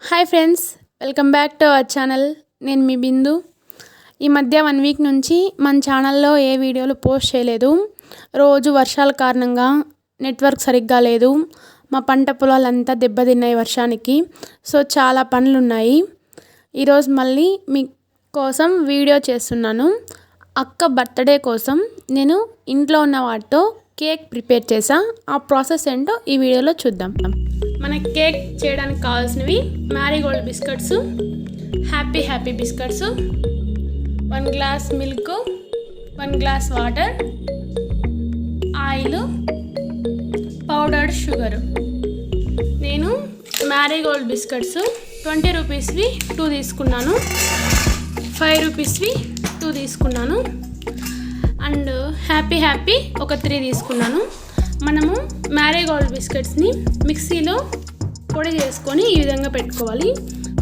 Hi friends, welcome back to our channel. నేను మీ బిందు. ఈ మధ్య 1 వీక్ నుంచి మన ఛానల్లో ఏ వీడియోలు పోస్ట్ చేయలేదు. రోజు వర్షాల కారణంగా నెట్వర్క్ సరిగ్గా లేదు. మా పంట పొలాలంతా దెబ్బతిన్నాయి వర్షానికి. సో చాలా పనులు ఉన్నాయి. ఈరోజు మళ్ళీ మీ కోసం వీడియో చేస్తున్నాను. అక్క బర్త్డే కోసం నేను ఇంట్లో ఉన్న వాటితో కేక్ ప్రిపేర్ చేసా. ఆ ప్రాసెస్ ఏంటో ఈ వీడియోలో చూద్దాం. మన కేక్ చేయడానికి కావాల్సినవి marigold biscuits, happy biscuits, 1 glass milk, 1 glass water, oil, powdered sugar. నేను marigold బిస్కెట్స్ 20 రూపీస్వి 2 తీసుకున్నాను, 5 రూపీస్వి 2 తీసుకున్నాను, అండ్ హ్యాపీ ఒక 3 తీసుకున్నాను. మనము marigold బిస్కెట్స్ని మిక్సీలో పొడి చేసుకొని ఈ విధంగా పెట్టుకోవాలి.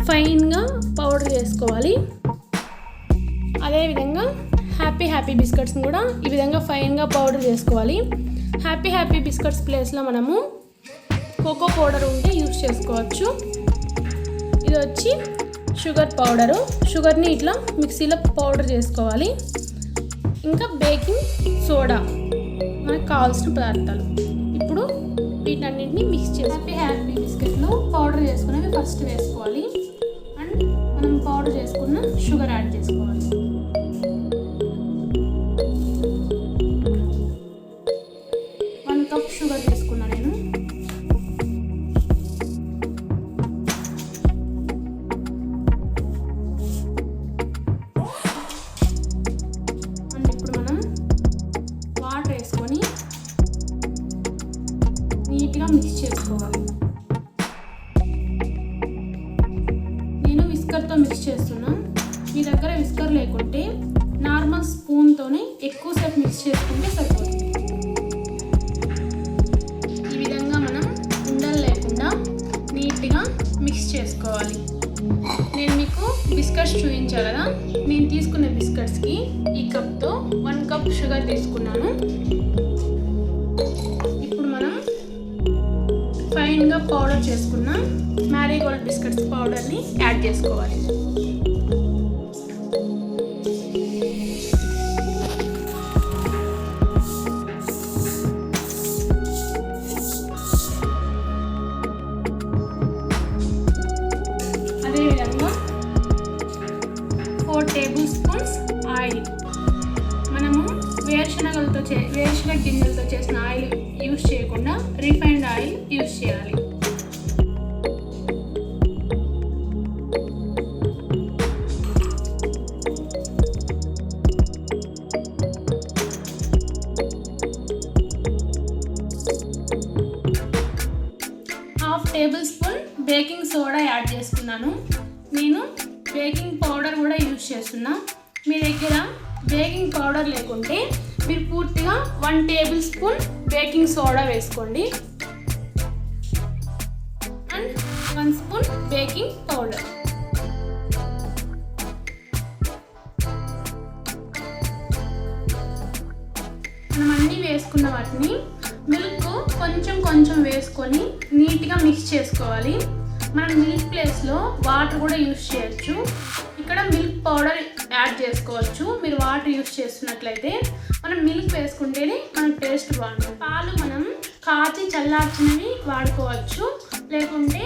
ఫైన్గా పౌడర్ చేసుకోవాలి. అదేవిధంగా హ్యాపీ బిస్కెట్స్ని కూడా ఈ విధంగా ఫైన్గా పౌడర్ చేసుకోవాలి. హ్యాపీ బిస్కెట్స్ ప్లేస్లో మనము కోకో పౌడర్ ఉంటే యూస్ చేసుకోవచ్చు. ఇది వచ్చి షుగర్ పౌడరు. షుగర్ని ఇట్లా మిక్సీలో పౌడర్ చేసుకోవాలి. ఇంకా బేకింగ్ సోడా, మనకు కావాల్సిన పదార్థాలు. ఇప్పుడు వీటన్నింటినీ మిక్స్ చేసి హ్యాపీ బిస్కెట్లు పౌడర్ చేసుకునేవి ఫస్ట్ వేసుకోవాలి. అండ్ మనం పౌడర్ చేసుకున్న షుగర్ యాడ్ చేసుకోవాలి. వన్ కప్ షుగర్ తీసుకున్నాను నేను. అండ్ ఇప్పుడు మనం వాటర్ వేసుకొని నీట్గా మిక్స్ చేసుకోవాలి. నేను విస్కర్తో మిక్స్ చేస్తున్నా. మీ దగ్గర విస్కర్ లేకుంటే నార్మల్ స్పూన్తోనే ఎక్కువసేపు మిక్స్ చేసుకుంటే సరిపోతుంది. ఈ విధంగా మనం ఉండలు లేకుండా నీట్గా మిక్స్ చేసుకోవాలి. నేను మీకు బిస్కెట్స్ చూపించాను కదా, నేను తీసుకునే బిస్కెట్స్కి ఈ కప్తో 1 కప్ షుగర్ తీసుకున్నాను. ఇప్పుడు మనం ఫైన్గా పౌడర్ చేసుకున్న marigold బిస్కెట్స్ పౌడర్ని యాడ్ చేసుకోవాలి. అదేవిధంగా 4 టేబుల్ స్పూన్స్ ఆయిల్. మనము వేరుశనగ గింజలతో చేసిన ఆయిల్ యూస్ చేయకుండా రిఫైన్డ్ ఆయిల్ యూస్ చేయాలి. Half table spoon baking soda add చేసుకున్నాను. నేను బేకింగ్ పౌడర్ కూడా యూస్ చేస్తున్నా. మీ దగ్గర బేకింగ్ పౌడర్ లేకుంటే మీరు పూర్తిగా 1 టేబుల్ స్పూన్ బేకింగ్ సోడా వేసుకోండి. And 1 spoon baking powder. మనం అన్నీ వేసుకున్న వాటిని మిల్క్ కొంచెం వేసుకొని నీట్గా మిక్స్ చేసుకోవాలి. మనం మిల్క్ ప్లేస్లో వాటర్ కూడా యూస్ చేయొచ్చు. ఇక్కడ మిల్క్ పౌడర్ యాడ్ చేసుకోవచ్చు. మీరు వాటర్ యూస్ చేస్తున్నట్లయితే మనం మిల్క్ వేసుకుంటేనే మన టేస్ట్ బాగుంటుంది. పాలు మనం కాచి చల్లార్చినవి వాడుకోవచ్చు, లేకుంటే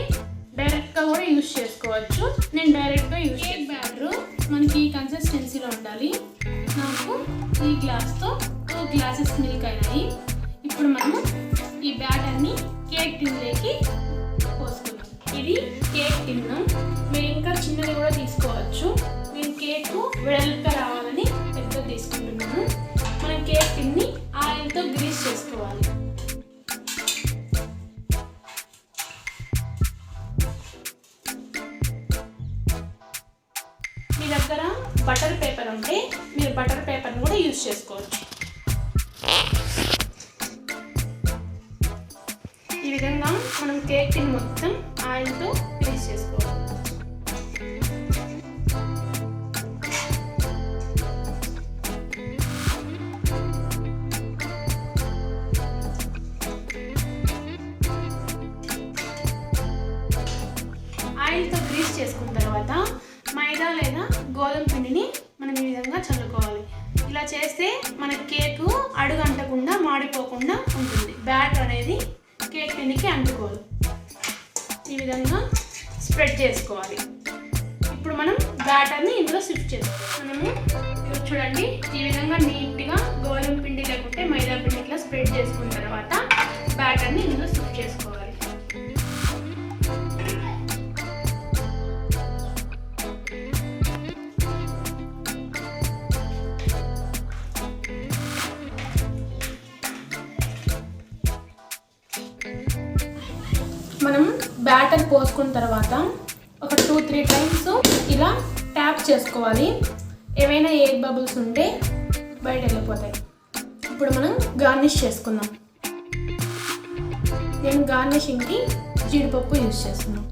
డైరెక్ట్గా కూడా యూస్ చేసుకోవచ్చు. నేను డైరెక్ట్గా యూస్ కేక్ బ్యాటర్ మనకి ఈ కన్సిస్టెన్సీలో ఉండాలి. నాకు ఈ గ్లాస్తో 2 గ్లాసెస్ మిల్క్ అయినాయి. ఇప్పుడు మనము ఈ బ్యాటర్ని కేక్ టిన్లోకి పోసుకుందాం. ఇది కేక్ టిన్ను. మీరు ఇంకా చిన్నది కూడా తీసుకోవచ్చు. నేను కేక్ వెడల్పుగా రావాలని పెద్దది తీసుకుంటున్నాను. మనం కేక్ టిన్ని ఆయిల్తో గ్రీస్ చేసుకోవాలి. మీ దగ్గర బటర్ పేపర్ ఉంటే మీరు బటర్ పేపర్ని కూడా యూజ్ చేసుకోవచ్చు. ఈ విధంగా మనం కేక్ టిన్ మొత్తం ఆయిల్తో గ్రీస్ చేసుకోవాలి. ఆయిల్తో మిక్స్ చేసుకున్న తర్వాత మైదా లేదా గోధుమ పిండిని మనం ఈ విధంగా చల్లుకోవాలి. ఇలా చేస్తే మన కేకు అడుగు అంటకుండా మాడిపోకుండా ఉంటుంది. బ్యాటర్ అనేది కేక్ పిండికి అంటుకోదు. ఈ విధంగా స్ప్రెడ్ చేసుకోవాలి. ఇప్పుడు మనం బ్యాటర్ని ఇందులో షిఫ్ట్ చేసుకోవాలి. మనము చూడండి ఈ విధంగా నీట్గా గోధుమ పిండి లేకుంటే మైదా పిండి ఇట్లా స్ప్రెడ్ చేసుకున్న తర్వాత బ్యాటర్ని ఇందులో షిఫ్ట్ చేసుకోవాలి. మనం బ్యాటర్ పోసుకున్న తర్వాత ఒక 2-3 టైమ్స్ ఇలా ట్యాప్ చేసుకోవాలి. ఏమైనా ఎయిర్ బబుల్స్ ఉంటే బయట వెళ్ళిపోతాయి. ఇప్పుడు మనం గార్నిష్ చేసుకుందాం. నేను గార్నిషింగ్కి జీడిపప్పు యూజ్ చేస్తున్నాను.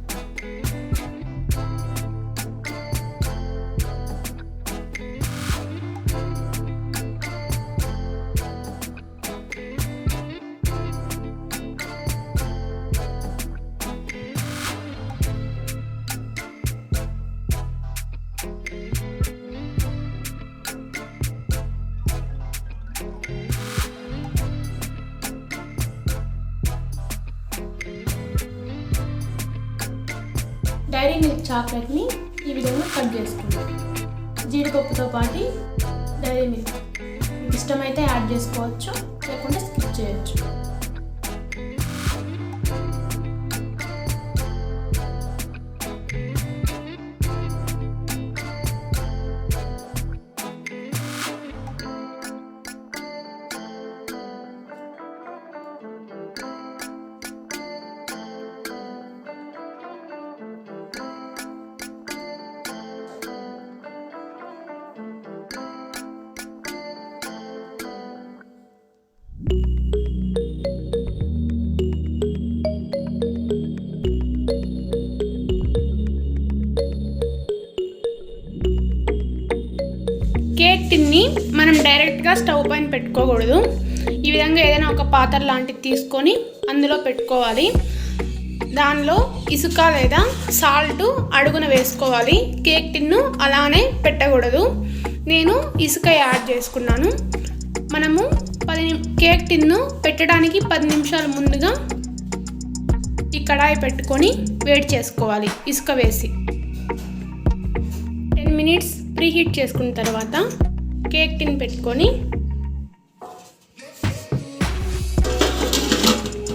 డైరీ మిల్క్ చాక్లెట్ని ఈ విధంగా కట్ చేసుకుంటాం. జీడిపప్పుతో పాటు డైరీ మిల్క్ ఇష్టమైతే యాడ్ చేసుకోవచ్చు, లేకుంటే స్కిప్ చేయొచ్చు. కేక్ టిన్ని మనం డైరెక్ట్గా స్టవ్ పైన పెట్టుకోకూడదు. ఈ విధంగా ఏదైనా ఒక పాత్ర లాంటిది తీసుకొని అందులో పెట్టుకోవాలి. దానిలో ఇసుక లేదా సాల్ట్ అడుగున వేసుకోవాలి. కేక్ టిన్ను అలానే పెట్టకూడదు. నేను ఇసుక యాడ్ చేసుకున్నాను. మనము కేక్ టిన్ను పెట్టడానికి 10 నిమిషాల ముందుగా ఈ కడాయి పెట్టుకొని వేడి చేసుకోవాలి ఇసుక వేసి. 10 మినిట్స్ ప్రీహీట్ చేసుకున్న తర్వాత కేక్ టిన్ పెట్టుకొని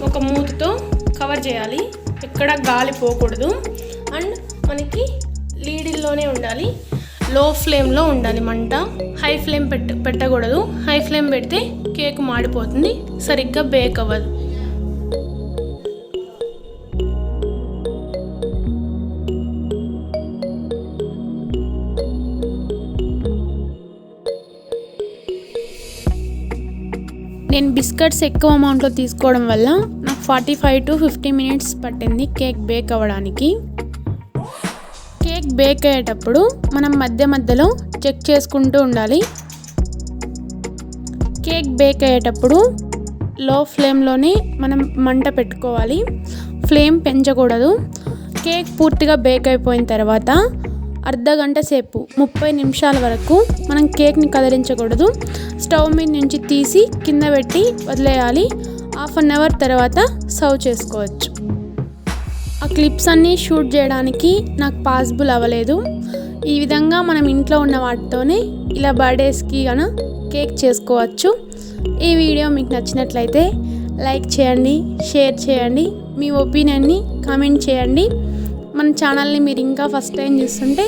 ఒక మూతతో కవర్ చేయాలి. ఎక్కడ గాలి పోకూడదు. అండ్ మనకి లీడిల్లోనే ఉండాలి. లో ఫ్లేమ్లో ఉండాలి మంట. హై ఫ్లేమ్ పెట్టకూడదు. హై ఫ్లేమ్ పెడితే కేక్ మాడిపోతుంది, సరిగ్గా బేక్ అవ్వదు. నేను బిస్కెట్స్ ఎక్కువ అమౌంట్లో తీసుకోవడం వల్ల నాకు 45 to 50 మినిట్స్ పట్టింది కేక్ బేక్ అవ్వడానికి. కేక్ బేక్ అయ్యేటప్పుడు మనం మధ్య మధ్యలో చెక్ చేసుకుంటూ ఉండాలి. కేక్ బేక్ అయ్యేటప్పుడు లో ఫ్లేమ్లోనే మనం మంట పెట్టుకోవాలి. ఫ్లేమ్ పెంచకూడదు. కేక్ పూర్తిగా బేక్ అయిపోయిన తర్వాత అర్ధగంట సేపు 30 నిమిషాల వరకు మనం కేక్ని కదిలించకూడదు. స్టవ్ మీద నుంచి తీసి కింద పెట్టి వదిలేయాలి. హాఫ్ అన్ అవర్ తర్వాత సర్వ్ చేసుకోవచ్చు. ఆ క్లిప్స్ అన్నీ షూట్ చేయడానికి నాకు పాసిబుల్ అవ్వలేదు. ఈ విధంగా మనం ఇంట్లో ఉన్న వాటితోనే ఇలా బర్త్డేస్కి గాన కేక్ చేసుకోవచ్చు. ఈ వీడియో మీకు నచ్చినట్లయితే లైక్ చేయండి, షేర్ చేయండి, మీ ఒపీనియన్ని కామెంట్ చేయండి. మన ఛానల్ని మీరు ఇంకా ఫస్ట్ టైం చూస్తుంటే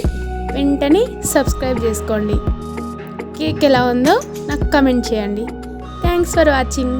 వెంటనే సబ్స్క్రైబ్ చేసుకోండి. కేక్ ఎలా ఉందో నాకు కామెంట్ చేయండి. Thanks for watching.